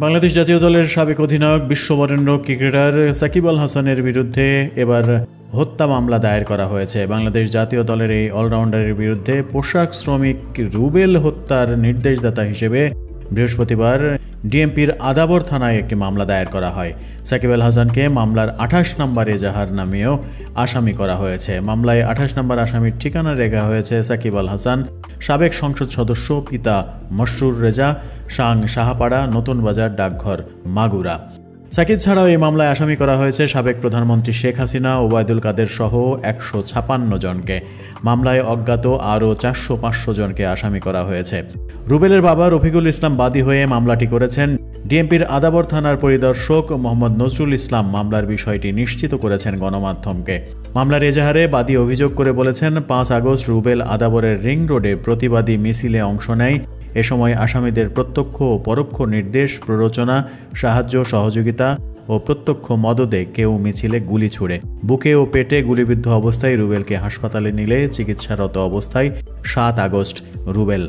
বাংলাদেশ জাতীয় দলের সাবেক অধিনায়ক বিশ্ববরেণ্য ক্রিকেটার সাকিব আল হাসানের বিরুদ্ধে এবার হত্যা মামলা দায়ের করা হয়েছে। বাংলাদেশ জাতীয় দলের এই অলরাউন্ডারের বিরুদ্ধে পোশাক শ্রমিক রুবেল হত্যার নির্দেশদাতা হিসেবে বৃহস্পতিবার ডিএমপির আদাবর থানায় একটি মামলা দায়ের করা হয়। সাকিব আল হাসানকে মামলার 28 নম্বর এজাহার নামেও আসামি করা হয়েছে। মামলায় 28 নম্বর আসামির ঠিকানা লেখা হয়েছে সাকিব আল হাসান, সাবেক সংসদ সদস্য, পিতা মশরুর রেজা, সাহাপাড়া, নতুন বাজার, ডাকঘর, মাগুরা। সাকিব ছাড়াও এই মামলায় আসামি করা হয়েছে সাবেক প্রধানমন্ত্রী শেখ হাসিনা, ওবায়দুল কাদের সহ 156 জনকে। মামলায় অজ্ঞাত আরও 400-500 জনকে আসামি করা হয়েছে। রুবেলের বাবা রফিকুল ইসলাম বাদী হয়ে মামলাটি করেছেন। ডিএমপির আদাবর থানার পরিদর্শক মোহাম্মদ নজরুল ইসলাম মামলার বিষয়টি নিশ্চিত করেছেন গণমাধ্যমকে। মামলার এজাহারে বাদী অভিযোগ করে বলেছেন, 5 আগস্ট রুবেল আদাবরের রিং রোডে প্রতিবাদী মিছিলে অংশ নেয়। এ সময় আসামিদের প্রত্যক্ষ ও পরোক্ষ নির্দেশ, প্ররোচনা, সাহায্য, সহযোগিতা ও প্রত্যক্ষ মদদে কেউ মিছিলে গুলি ছুড়ে। বুকে ও পেটে গুলিবিদ্ধ অবস্থায় রুবেলকে হাসপাতালে নিলে চিকিৎসারত অবস্থায় 7 আগস্ট রুবেল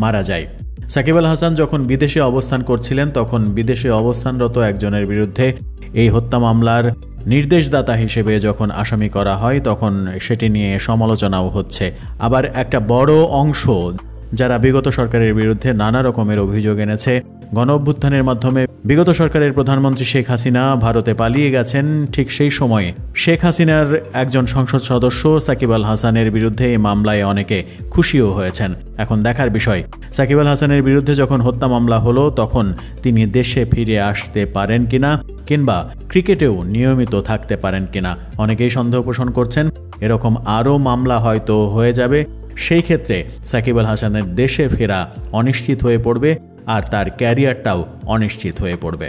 মারা যায়। সাকিব আল হাসান যখন বিদেশে অবস্থান করছিলেন তখন বিদেশে অবস্থানরত একজনের বিরুদ্ধে এই হত্যা মামলার নির্দেশদাতা হিসেবে যখন আসামি করা হয় তখন সেটি নিয়ে সমালোচনাও হচ্ছে। আবার একটা বড় অংশ যারা বিগত সরকারের বিরুদ্ধে নানা রকমের অভিযোগ এনেছে, গণঅভ্যুত্থানের মাধ্যমে বিগত সরকারের প্রধানমন্ত্রী শেখ হাসিনা ভারতে পালিয়ে গেছেন, ঠিক সেই সময়ে শেখ হাসিনার একজন সংসদ সদস্য সাকিব আল হাসানের বিরুদ্ধে এই মামলায় অনেকে খুশিও হয়েছেন। এখন দেখার বিষয়, সাকিব আল হাসানের বিরুদ্ধে যখন হত্যা মামলা হলো তখন তিনি দেশে ফিরে আসতে পারেন কিনা, কিংবা ক্রিকেটেও নিয়মিত থাকতে পারেন কিনা। অনেকেই সন্দেহ পোষণ করছেন এরকম আরও মামলা হয়তো হয়ে যাবে। সেই ক্ষেত্রে সাকিব আল হাসানের দেশে ফেরা অনিশ্চিত হয়ে পড়বে আর তার ক্যারিয়ারটাও অনিশ্চিত হয়ে পড়বে।